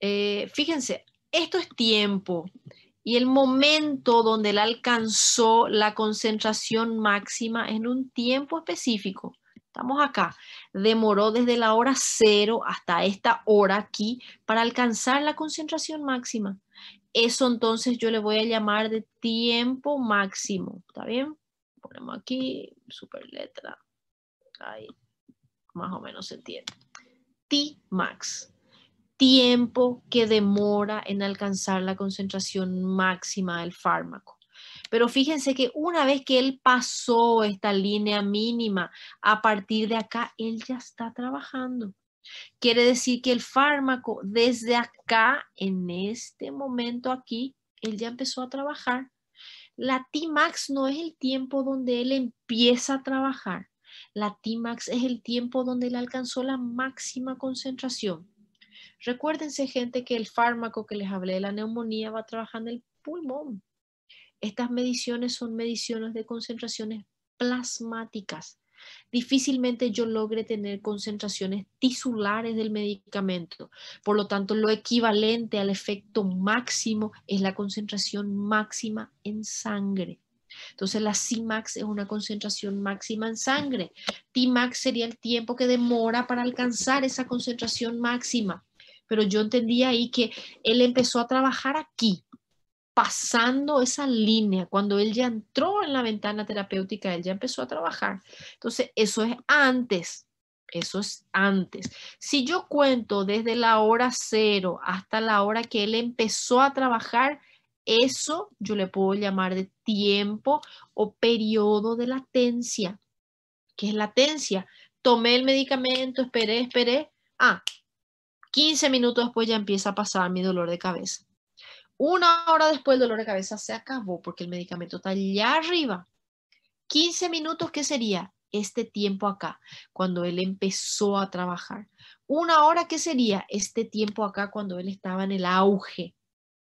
Fíjense, esto es tiempo y el momento donde él alcanzó la concentración máxima en un tiempo específico. Estamos acá. Demoró desde la hora 0 hasta esta hora aquí para alcanzar la concentración máxima. Eso entonces yo le voy a llamar de tiempo máximo. ¿Está bien? Ponemos aquí, super letra. Ahí, más o menos se entiende. T-max. Tiempo que demora en alcanzar la concentración máxima del fármaco. Pero fíjense que una vez que él pasó esta línea mínima, a partir de acá, él ya está trabajando. Quiere decir que el fármaco desde acá, en este momento aquí, él ya empezó a trabajar. La Tmax no es el tiempo donde él empieza a trabajar. La Tmax es el tiempo donde él alcanzó la máxima concentración. Recuérdense, gente, que el fármaco que les hablé de la neumonía va a trabajar en el pulmón. Estas mediciones son mediciones de concentraciones plasmáticas. Difícilmente yo logre tener concentraciones tisulares del medicamento. Por lo tanto, lo equivalente al efecto máximo es la concentración máxima en sangre. Entonces, la Cmax es una concentración máxima en sangre. Tmax sería el tiempo que demora para alcanzar esa concentración máxima. Pero yo entendí ahí que él empezó a trabajar aquí, pasando esa línea. Cuando él ya entró en la ventana terapéutica, él ya empezó a trabajar. Entonces, eso es antes. Eso es antes. Si yo cuento desde la hora 0 hasta la hora que él empezó a trabajar, eso yo le puedo llamar de tiempo o periodo de latencia. ¿Qué es latencia? Tomé el medicamento, esperé. 15 minutos después ya empieza a pasar mi dolor de cabeza. 1 hora después el dolor de cabeza se acabó porque el medicamento está allá arriba. 15 minutos, ¿qué sería? Este tiempo acá, cuando él empezó a trabajar. 1 hora, ¿qué sería? Este tiempo acá, cuando él estaba en el auge.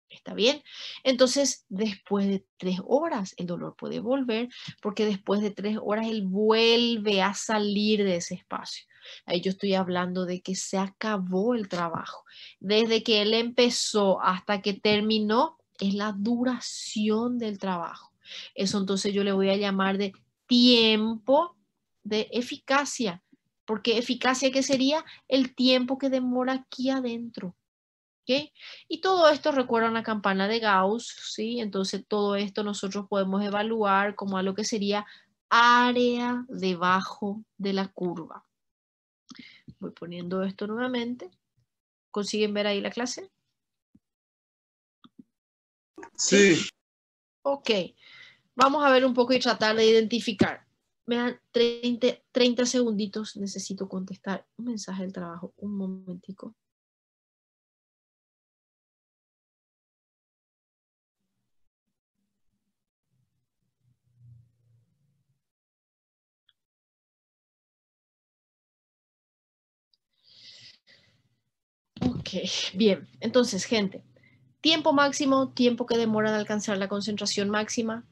¿Está bien? Entonces, después de 3 horas, el dolor puede volver, porque después de 3 horas él vuelve a salir de ese espacio. Ahí yo estoy hablando de que se acabó el trabajo. Desde que él empezó hasta que terminó, es la duración del trabajo. Eso entonces yo le voy a llamar de tiempo de eficacia. Porque eficacia, ¿qué sería? El tiempo que demora aquí adentro. ¿Okay? Y todo esto recuerda una campana de Gauss, ¿sí? Entonces todo esto nosotros podemos evaluar como algo que sería área debajo de la curva. Voy poniendo esto nuevamente. ¿Consiguen ver ahí la clase? Sí. Ok. Vamos a ver un poco y tratar de identificar. Me dan 30 segunditos. Necesito contestar un mensaje del trabajo. Un momentico. Ok, bien. Entonces, gente, tiempo máximo, tiempo que demora en alcanzar la concentración máxima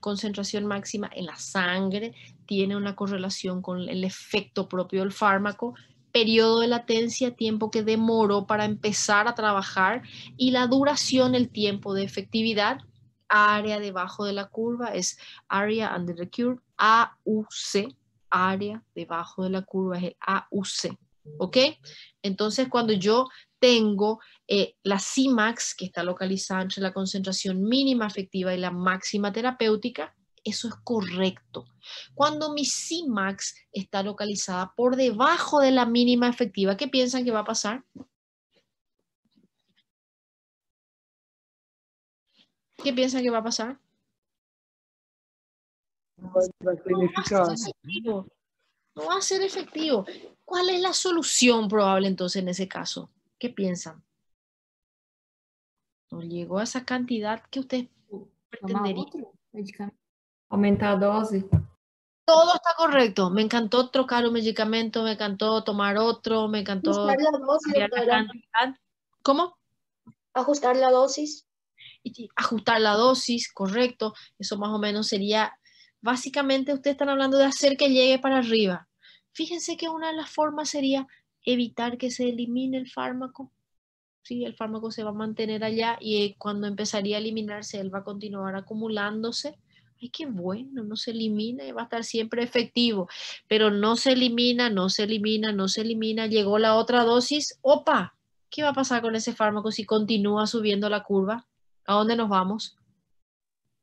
en la sangre, tiene una correlación con el efecto propio del fármaco, periodo de latencia, tiempo que demoró para empezar a trabajar y la duración, el tiempo de efectividad, área debajo de la curva es area under the curve, AUC, área debajo de la curva es el AUC, ¿ok? Entonces cuando yo tengo la Cmax, que está localizada entre la concentración mínima efectiva y la máxima terapéutica, eso es correcto. Cuando mi Cmax está localizada por debajo de la mínima efectiva, ¿qué piensan que va a pasar? ¿Qué piensan que va a pasar? No va a ser ineficaz. No va a ser efectivo. ¿Cuál es la solución probable entonces en ese caso? ¿Qué piensan? No llegó a esa cantidad que usted Tomar pretendería. outro medicamento. Aumentar a dose. Todo está correcto. Me encantó trocar un medicamento, me encantó tomar otro, me encantó Ajustar la dosis, cambiar la doctora. cantidad. ¿Cómo? Ajustar la dosis. Y ajustar la dosis, correcto. Eso más o menos sería, básicamente ustedes están hablando de hacer que llegue para arriba. Fíjense que una de las formas sería evitar que se elimine el fármaco. ¿sí? El fármaco se va a mantener allá y cuando empezaría a eliminarse, él va a continuar acumulándose. Ay, qué bueno, no se elimina y va a estar siempre efectivo, pero no se elimina, no se elimina, no se elimina. Llegó la otra dosis, ¡opa! ¿Qué va a pasar con ese fármaco si continúa subiendo la curva? ¿A dónde nos vamos?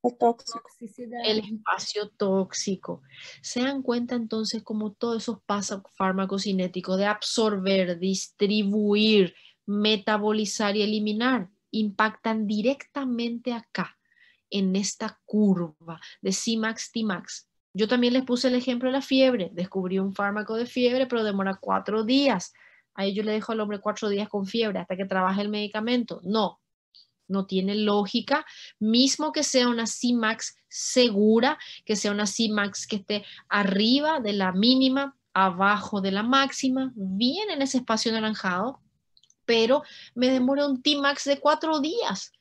Es tóxico. Toxicidad. El espacio tóxico. Se dan cuenta entonces como todos esos fármacos cinéticos de absorber, distribuir, metabolizar y eliminar impactan directamente acá, en esta curva de Cmax, Tmax. Yo también les puse el ejemplo de la fiebre. Descubrí un fármaco de fiebre, pero demora 4 días. Ahí yo le dejo al hombre 4 días con fiebre hasta que trabaje el medicamento. No, no tiene lógica, mismo que sea una Cmax segura, que sea una Cmax que esté arriba de la mínima, abajo de la máxima, bien en ese espacio anaranjado, pero me demora un Tmax de 4 días.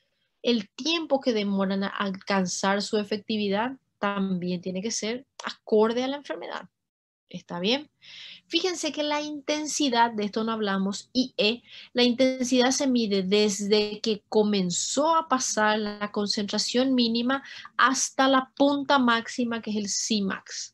El tiempo que demoran a alcanzar su efectividad también tiene que ser acorde a la enfermedad. ¿Está bien? Fíjense que la intensidad, de esto no hablamos, IE, la intensidad se mide desde que comenzó a pasar la concentración mínima hasta la punta máxima, que es el Cmax.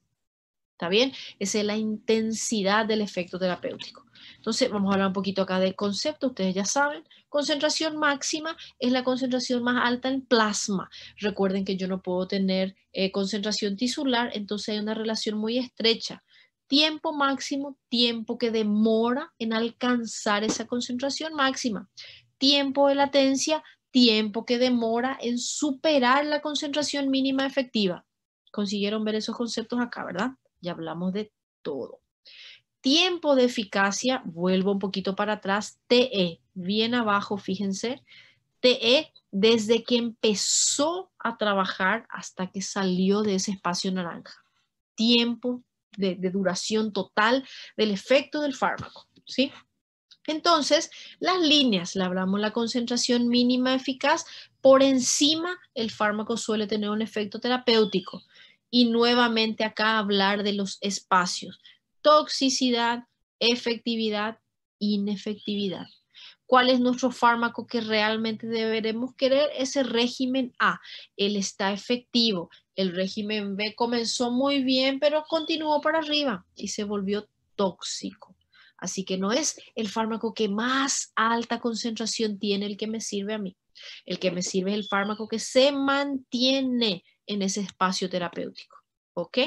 ¿Está bien? Esa es la intensidad del efecto terapéutico. Entonces, vamos a hablar un poquito acá del concepto, ustedes ya saben. Concentración máxima es la concentración más alta en plasma. Recuerden que yo no puedo tener concentración tisular, entonces hay una relación muy estrecha. Tiempo máximo, tiempo que demora en alcanzar esa concentración máxima. Tiempo de latencia, tiempo que demora en superar la concentración mínima efectiva. ¿Consiguieron ver esos conceptos acá, verdad? Ya hablamos de todo. Tiempo de eficacia, vuelvo un poquito para atrás, TE, bien abajo, fíjense, TE desde que empezó a trabajar hasta que salió de ese espacio naranja. Tiempo de duración total del efecto del fármaco, ¿sí? Entonces, las líneas, le hablamos la concentración mínima eficaz, por encima el fármaco suele tener un efecto terapéutico. Y nuevamente acá hablar de los espacios, toxicidad, efectividad, inefectividad. ¿Cuál es nuestro fármaco que realmente deberemos querer? Ese régimen A, él está efectivo. El régimen B comenzó muy bien, pero continuó para arriba y se volvió tóxico. Así que no es el fármaco que más alta concentración tiene el que me sirve a mí. El que me sirve es el fármaco que se mantiene en ese espacio terapéutico. ¿Ok?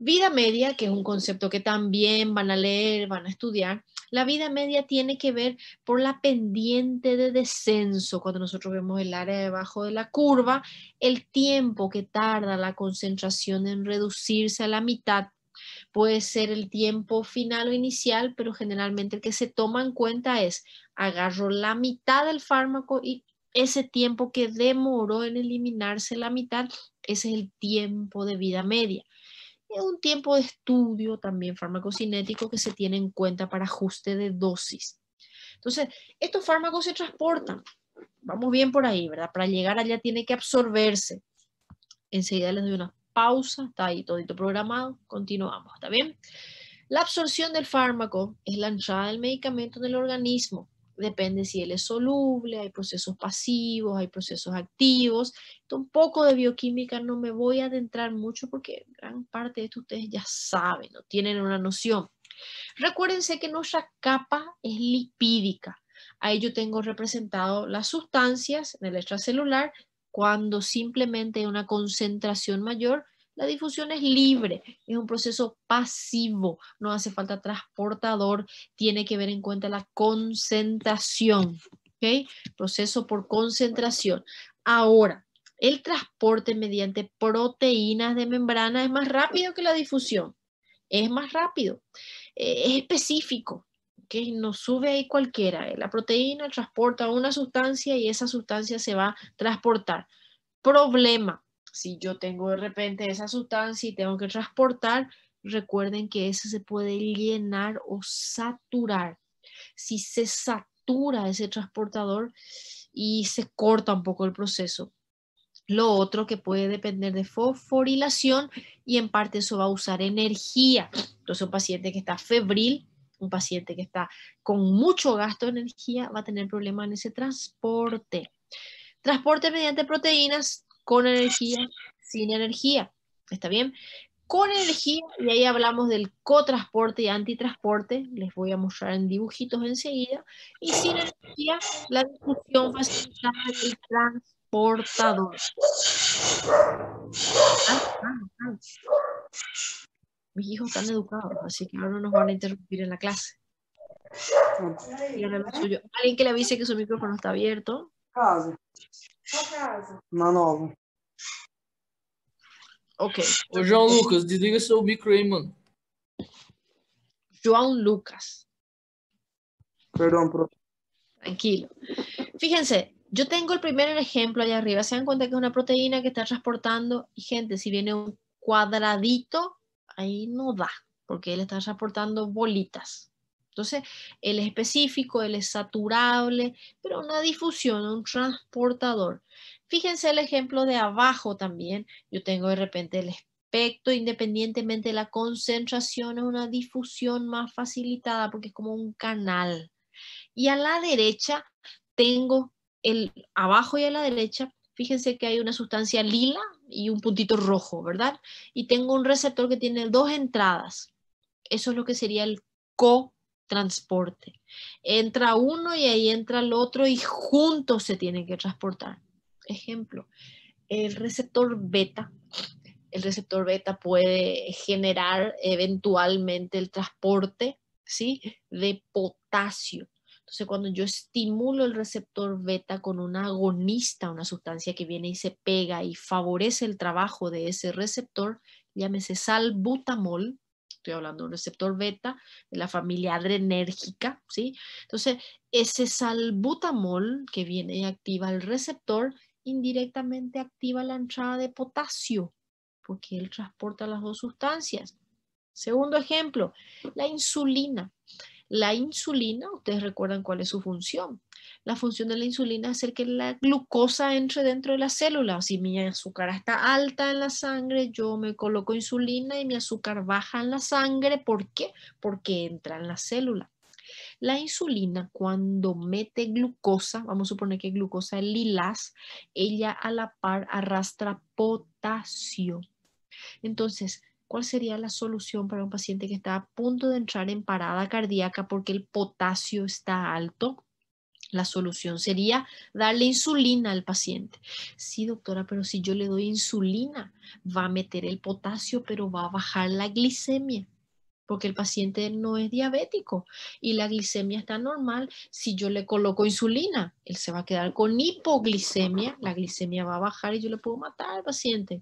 Vida media, que es un concepto que también van a leer, van a estudiar. La vida media tiene que ver por la pendiente de descenso. Cuando nosotros vemos el área debajo de la curva, el tiempo que tarda la concentración en reducirse a la mitad puede ser el tiempo final o inicial, pero generalmente el que se toma en cuenta es agarro la mitad del fármaco y ese tiempo que demoró en eliminarse la mitad, ese es el tiempo de vida media. Es un tiempo de estudio también farmacocinético que se tiene en cuenta para ajuste de dosis. Entonces, estos fármacos se transportan. Vamos bien por ahí, ¿verdad? Para llegar allá tiene que absorberse. Enseguida les doy una pausa, está ahí todito programado, continuamos, ¿está bien? La absorción del fármaco es la entrada del medicamento en el organismo. Depende si él es soluble, hay procesos pasivos, hay procesos activos. Un poco de bioquímica no me voy a adentrar mucho porque gran parte de esto ustedes ya saben, no tienen una noción. Recuérdense que nuestra capa es lipídica. Ahí yo tengo representado las sustancias en el extracelular. Cuando simplemente hay una concentración mayor, la difusión es libre, es un proceso pasivo, no hace falta transportador, tiene que ver en cuenta la concentración, ¿ok? Proceso por concentración. Ahora, el transporte mediante proteínas de membrana es más rápido que la difusión, es más rápido, es específico. ¿Okay? No sube ahí cualquiera. La proteína transporta una sustancia y esa sustancia se va a transportar. Problema, si yo tengo de repente esa sustancia y tengo que transportar, recuerden que eso se puede llenar o saturar. Si se satura ese transportador y se corta un poco el proceso. Lo otro que puede depender de fosforilación y en parte eso va a usar energía. Entonces un paciente que está febril, Un paciente que está con mucho gasto de energía va a tener problemas en ese transporte. Transporte mediante proteínas, con energía, sin energía. ¿Está bien? Con energía, y ahí hablamos del cotransporte y antitransporte, les voy a mostrar en dibujitos enseguida, y sin energía, la difusión facilitada del transportador. Mis hijos están educados, así que ahora no nos van a interrumpir en la clase. Díganle lo suyo. Alguien que le avise que su micrófono está abierto. Casa. Na nova. Ok. Ô, João Lucas, desliga seu micro aí, mano. João Lucas. Perdão, prof. Tranquilo. Fíjense, yo tengo el primer ejemplo allá arriba. Se dan cuenta que es una proteína que está transportando. Y gente, si viene un cuadradito, ahí no da, porque él está transportando bolitas. Entonces, él es específico, él es saturable, pero una difusión, un transportador. Fíjense el ejemplo de abajo también. Yo tengo de repente el espectro, independientemente de la concentración, es una difusión más facilitada porque es como un canal. Y a la derecha tengo abajo y a la derecha, fíjense que hay una sustancia lila y un puntito rojo, ¿verdad? Y tengo un receptor que tiene 2 entradas. Eso es lo que sería el cotransporte. Entra uno y ahí entra el otro y juntos se tienen que transportar. Ejemplo, el receptor beta. El receptor beta puede generar eventualmente el transporte, ¿sí?, de potasio. Entonces, cuando yo estimulo el receptor beta con un agonista, una sustancia que viene y se pega y favorece el trabajo de ese receptor, llámese salbutamol, estoy hablando de un receptor beta de la familia adrenérgica, ¿sí? Entonces, ese salbutamol que viene y activa el receptor, indirectamente activa la entrada de potasio, porque él transporta las 2 sustancias. Segundo ejemplo, la insulina. La insulina, ustedes recuerdan cuál es su función. La función de la insulina es hacer que la glucosa entre dentro de la célula. Si mi azúcar está alta en la sangre, yo me coloco insulina y mi azúcar baja en la sangre. ¿Por qué? Porque entra en la célula. La insulina, cuando mete glucosa, vamos a suponer que glucosa es lilaz, ella a la par arrastra potasio. Entonces, ¿cuál sería la solución para un paciente que está a punto de entrar en parada cardíaca porque el potasio está alto? La solución sería darle insulina al paciente. Sí, doctora, pero si yo le doy insulina, va a meter el potasio, pero va a bajar la glicemia, porque el paciente no es diabético y la glicemia está normal. Si yo le coloco insulina, él se va a quedar con hipoglicemia, la glicemia va a bajar y yo le puedo matar al paciente.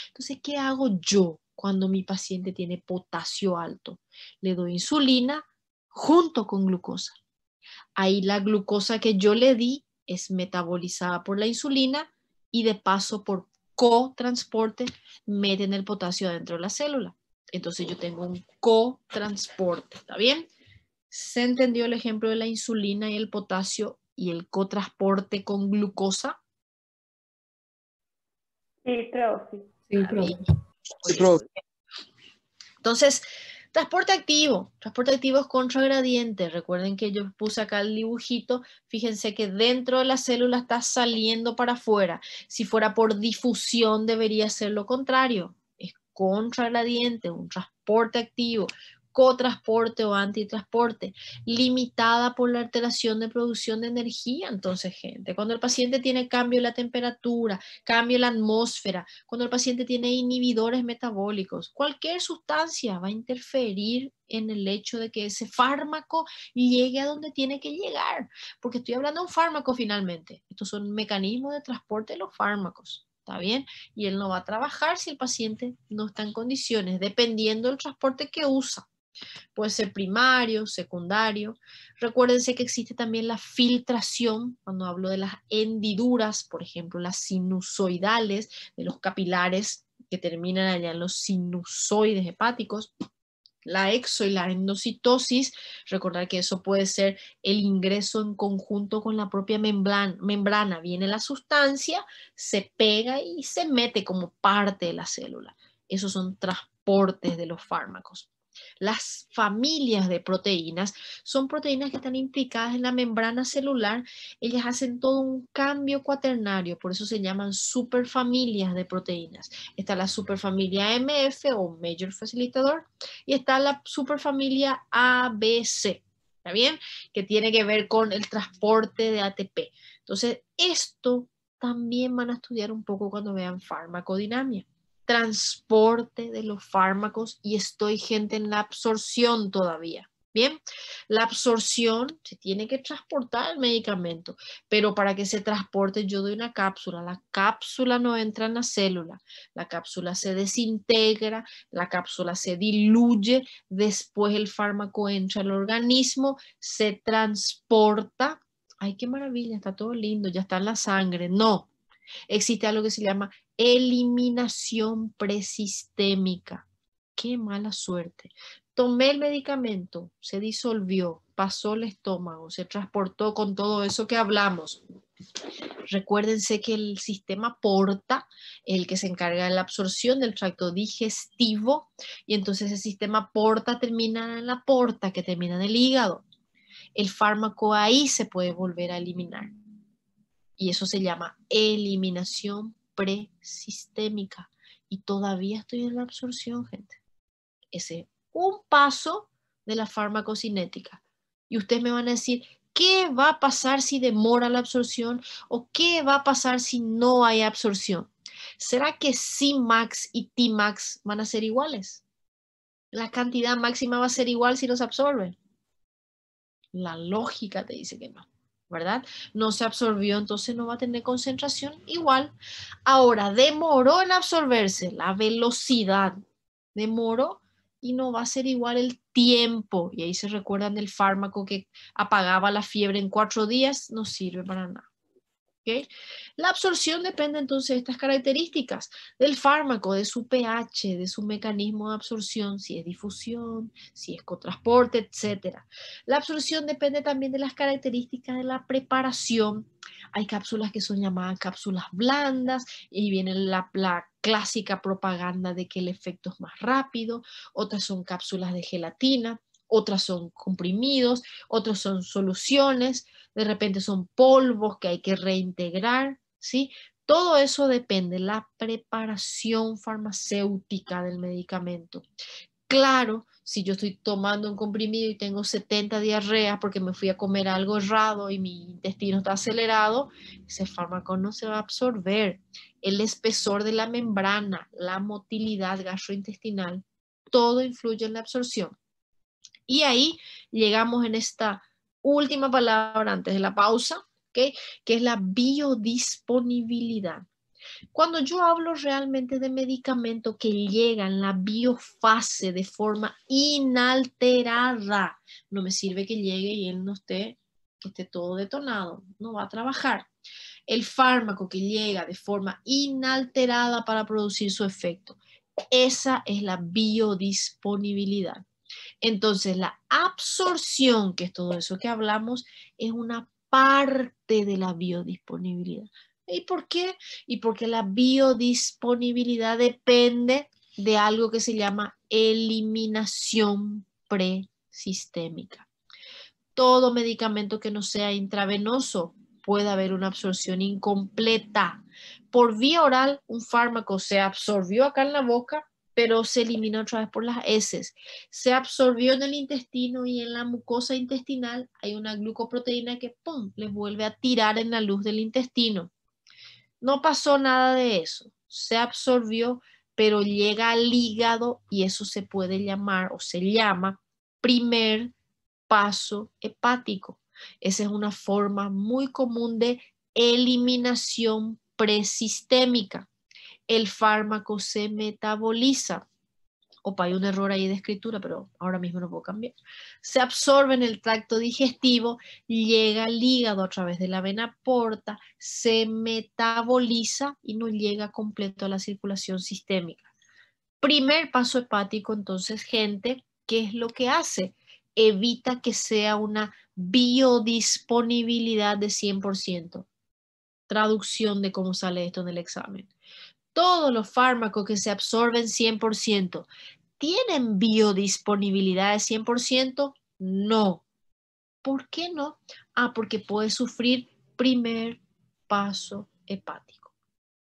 Entonces, ¿qué hago yo cuando mi paciente tiene potasio alto? Le doy insulina junto con glucosa. Ahí la glucosa que yo le di es metabolizada por la insulina y de paso por cotransporte meten el potasio dentro de la célula. Entonces yo tengo un cotransporte, ¿está bien? ¿Se entendió el ejemplo de la insulina y el potasio y el cotransporte con glucosa? Sí, profe. Sí, ¿Está profe. bien? Sí, prof. Entonces, transporte activo es contragradiente. Recuerden que yo puse acá el dibujito. Fíjense que dentro de la célula está saliendo para afuera. Si fuera por difusión debería ser lo contrario. Es contragradiente, un transporte activo, cotransporte o antitransporte, limitada por la alteración de producción de energía. Entonces, gente, cuando el paciente tiene cambio en la temperatura, cambio en la atmósfera, cuando el paciente tiene inhibidores metabólicos, cualquier sustancia va a interferir en el hecho de que ese fármaco llegue a donde tiene que llegar, porque estoy hablando de un fármaco finalmente. Estos son mecanismos de transporte de los fármacos. ¿Está bien? Y él no va a trabajar si el paciente no está en condiciones, dependiendo del transporte que usa. Puede ser primario, secundario. Recuérdense que existe también la filtración, cuando hablo de las hendiduras, por ejemplo, las sinusoidales, de los capilares que terminan allá en los sinusoides hepáticos. La exo y la endocitosis, recordar que eso puede ser el ingreso en conjunto con la propia membrana. Viene la sustancia, se pega y se mete como parte de la célula. Esos son transportes de los fármacos. Las familias de proteínas son proteínas que están implicadas en la membrana celular. Ellas hacen todo un cambio cuaternario, por eso se llaman superfamilias de proteínas. Está la superfamilia MF o Major Facilitador y está la superfamilia ABC, ¿está bien? Que tiene que ver con el transporte de ATP. Entonces, esto también van a estudiar un poco cuando vean farmacodinamia. Transporte de los fármacos y estoy, gente, en la absorción todavía. Bien, la absorción se tiene que transportar el medicamento, pero para que se transporte yo doy una cápsula. La cápsula no entra en la célula, la cápsula se desintegra, la cápsula se diluye, después el fármaco entra al organismo, se transporta. Ay, qué maravilla, está todo lindo, ya está en la sangre. No, existe algo que se llama eliminación presistémica. Qué mala suerte. Tomé el medicamento, se disolvió, pasó el estómago, se transportó con todo eso que hablamos. Recuérdense que el sistema porta, el que se encarga de la absorción del tracto digestivo, y entonces el sistema porta termina en la porta, que termina en el hígado. El fármaco ahí se puede volver a eliminar. Y eso se llama eliminación presistémica. Y todavía estoy en la absorción, gente. Ese es un paso de la farmacocinética. Y ustedes me van a decir, ¿qué va a pasar si demora la absorción? ¿O qué va a pasar si no hay absorción? ¿Será que Cmax y Tmax van a ser iguales? ¿La cantidad máxima va a ser igual si los absorben? La lógica te dice que no, ¿verdad? No se absorbió, entonces no va a tener concentración igual. Ahora, demoró en absorberse, la velocidad demoró y no va a ser igual el tiempo. Y ahí se recuerdan del fármaco que apagaba la fiebre en 4 días, no sirve para nada. ¿Okay? La absorción depende entonces de estas características del fármaco, de su pH, de su mecanismo de absorción, si es difusión, si es cotransporte, etc. La absorción depende también de las características de la preparación. Hay cápsulas que son llamadas cápsulas blandas y viene la clásica propaganda de que el efecto es más rápido. Otras son cápsulas de gelatina, otras son comprimidos, otros son soluciones. De repente son polvos que hay que reintegrar, ¿sí? Todo eso depende de la preparación farmacéutica del medicamento. Claro, si yo estoy tomando un comprimido y tengo 70 diarreas porque me fui a comer algo errado y mi intestino está acelerado, ese fármaco no se va a absorber. El espesor de la membrana, la motilidad gastrointestinal, todo influye en la absorción. Y ahí llegamos en esta última palabra antes de la pausa, ¿okay? Que es la biodisponibilidad. Cuando yo hablo realmente de medicamento que llega en la biofase de forma inalterada, no me sirve que llegue y él no esté, que esté todo detonado, no va a trabajar. El fármaco que llega de forma inalterada para producir su efecto, esa es la biodisponibilidad. Entonces, la absorción, que es todo eso que hablamos, es una parte de la biodisponibilidad. ¿Y por qué? Y porque la biodisponibilidad depende de algo que se llama eliminación presistémica. Todo medicamento que no sea intravenoso puede haber una absorción incompleta. Por vía oral, un fármaco se absorbió acá en la boca, pero se elimina otra vez por las heces. Se absorbió en el intestino y en la mucosa intestinal hay una glucoproteína que ¡pum!, le vuelve a tirar en la luz del intestino. No pasó nada de eso. Se absorbió, pero llega al hígado y eso se puede llamar o se llama primer paso hepático. Esa es una forma muy común de eliminación presistémica. El fármaco se metaboliza. Opa, hay un error ahí de escritura, pero ahora mismo no puedo cambiar. Se absorbe en el tracto digestivo, llega al hígado a través de la vena porta, se metaboliza y no llega completo a la circulación sistémica. Primer paso hepático, entonces, gente, ¿qué es lo que hace? Evita que sea una biodisponibilidad de 100%. Traducción de cómo sale esto en el examen. Todos los fármacos que se absorben 100% tienen biodisponibilidad de 100%? No. ¿Por qué no? Porque puede sufrir primer paso hepático.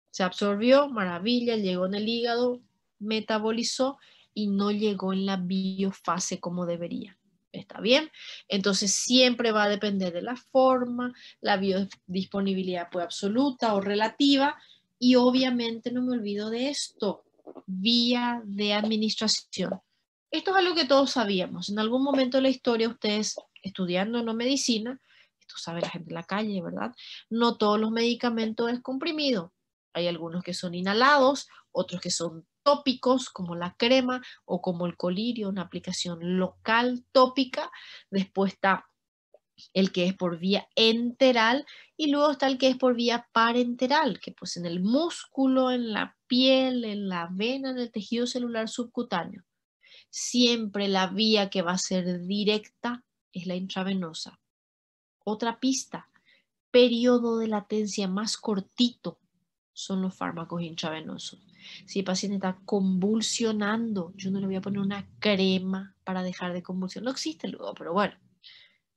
Se absorbió, maravilla, llegó en el hígado, metabolizó y no llegó en la biofase como debería. ¿Está bien? Entonces siempre va a depender de la forma, la biodisponibilidad puede absoluta o relativa, y obviamente no me olvido de esto, vía de administración. Esto es algo que todos sabíamos. En algún momento de la historia, ustedes estudiando no medicina, esto sabe la gente en la calle, ¿verdad? No todos los medicamentos es comprimido. Hay algunos que son inhalados, otros que son tópicos, como la crema o como el colirio, una aplicación local tópica. Después está el que es por vía enteral y luego está el que es por vía parenteral, que pues en el músculo, en la piel, en la vena, en el tejido celular subcutáneo. Siempre la vía que va a ser directa es la intravenosa. Otra pista, periodo de latencia más cortito son los fármacos intravenosos. Si el paciente está convulsionando, yo no le voy a poner una crema para dejar de convulsionar. No existe luego, pero bueno,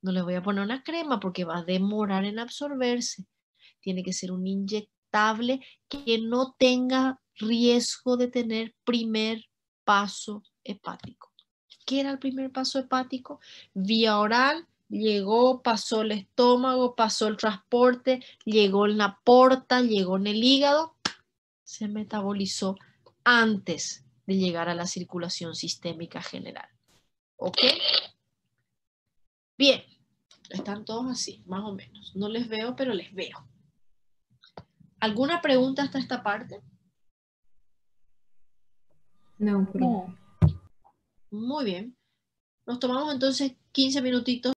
no le voy a poner una crema porque va a demorar en absorberse. Tiene que ser un inyectable que no tenga riesgo de tener primer paso hepático. ¿Qué era el primer paso hepático? Vía oral, llegó, pasó el estómago, pasó el transporte, llegó en la porta, llegó en el hígado, se metabolizó antes de llegar a la circulación sistémica general. ¿Ok? Bien, están todos así, más o menos. No les veo, pero les veo. ¿Alguna pregunta hasta esta parte? Não, prof. Não. Muy bien. Nos tomamos entonces 15 minutitos